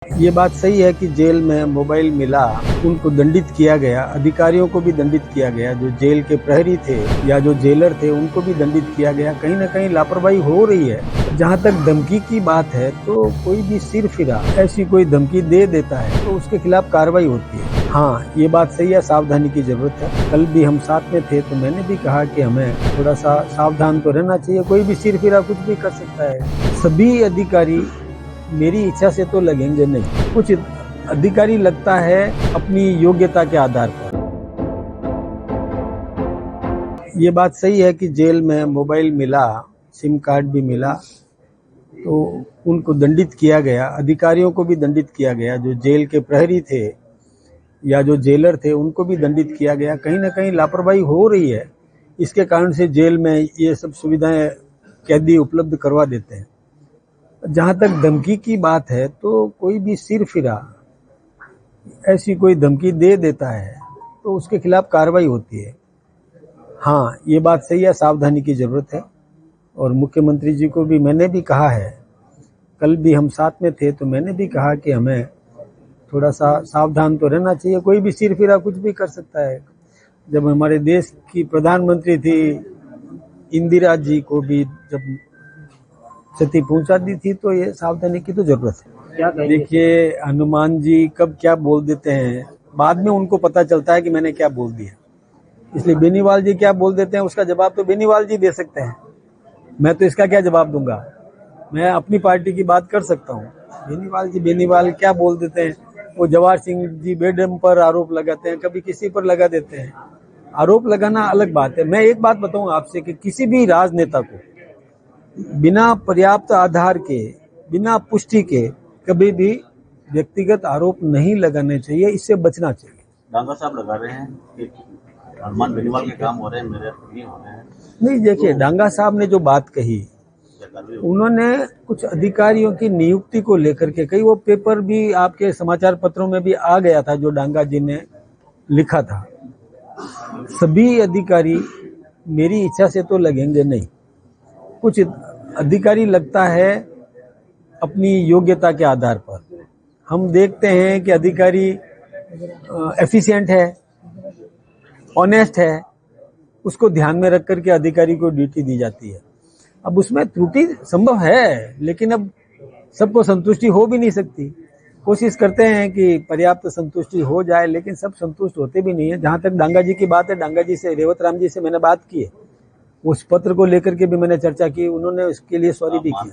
ये बात सही है कि जेल में मोबाइल मिला, उनको दंडित किया गया, अधिकारियों को भी दंडित किया गया, जो जेल के प्रहरी थे या जो जेलर थे उनको भी दंडित किया गया। कहीं ना कहीं लापरवाही हो रही है। जहां तक धमकी की बात है तो कोई भी सिर फिरा ऐसी कोई धमकी दे देता है तो उसके खिलाफ कार्रवाई होती है। हाँ, ये बात सही है, सावधानी की जरूरत है। कल भी हम साथ में थे तो मैंने भी कहा कि हमें थोड़ा सा सावधान तो रहना चाहिए। कोई भी सिर फिरा कुछ भी कर सकता है। सभी अधिकारी मेरी इच्छा से तो लगेंगे नहीं, कुछ अधिकारी लगता है अपनी योग्यता के आधार पर। ये बात सही है कि जेल में मोबाइल मिला, सिम कार्ड भी मिला, तो उनको दंडित किया गया, अधिकारियों को भी दंडित किया गया, जो जेल के प्रहरी थे या जो जेलर थे उनको भी दंडित किया गया। कहीं ना कहीं लापरवाही हो रही है, इसके कारण से जेल में ये सब सुविधाएं कैदी उपलब्ध करवा देते हैं। जहां तक धमकी की बात है तो कोई भी सिर फिरा ऐसी कोई धमकी दे देता है तो उसके खिलाफ कार्रवाई होती है। हाँ, ये बात सही है, सावधानी की जरूरत है। और मुख्यमंत्री जी को भी मैंने भी कहा है, कल भी हम साथ में थे तो मैंने भी कहा कि हमें थोड़ा सा सावधान तो रहना चाहिए। कोई भी सिर फिरा कुछ भी कर सकता है। जब हमारे देश की प्रधानमंत्री थी इंदिरा जी को भी जब क्षति पहुंचा दी थी तो ये सावधानी की तो जरूरत है। क्या कहेंगे? देखिए, हनुमान जी कब क्या बोल देते हैं बाद में उनको पता चलता है कि मैंने क्या बोल दिया। इसलिए बेनीवाल जी क्या बोल देते हैं उसका जवाब तो बेनीवाल जी दे सकते हैं। मैं तो इसका क्या जवाब दूंगा। मैं अपनी पार्टी की बात कर सकता हूँ। बेनीवाल क्या बोल देते हैं। वो जवाहर सिंह जी बेडम पर आरोप लगाते हैं, कभी किसी पर लगा देते हैं। आरोप लगाना अलग बात है। मैं एक बात बताऊं आपसे कि किसी भी राजनेता को बिना पर्याप्त आधार के, बिना पुष्टि के कभी भी व्यक्तिगत आरोप नहीं लगाने चाहिए। इससे बचना चाहिए। डांगा साहब लगा रहे हैं कि हनुमान बेनीवाल के काम हो रहे हैं, मेरे नहीं हो रहे हैं। नहीं, देखिए, डांगा साहब ने जो बात कही, उन्होंने कुछ अधिकारियों की नियुक्ति को लेकर के कही। वो पेपर भी आपके समाचार पत्रों में भी आ गया था जो डांगा जी ने लिखा था। सभी अधिकारी मेरी इच्छा से तो लगेंगे नहीं, कुछ अधिकारी लगता है अपनी योग्यता के आधार पर। हम देखते हैं कि अधिकारी एफिशिएंट है, ऑनेस्ट है, उसको ध्यान में रख करके अधिकारी को ड्यूटी दी जाती है। अब उसमें त्रुटि संभव है, लेकिन अब सबको संतुष्टि हो भी नहीं सकती। कोशिश करते हैं कि पर्याप्त संतुष्टि हो जाए, लेकिन सब संतुष्ट होते भी नहीं है। जहां तक डांगा जी की बात है, डांगा जी से, रेवत राम जी से मैंने बात की है। उस पत्र को लेकर के भी मैंने चर्चा की, उन्होंने इसके लिए सॉरी भी की।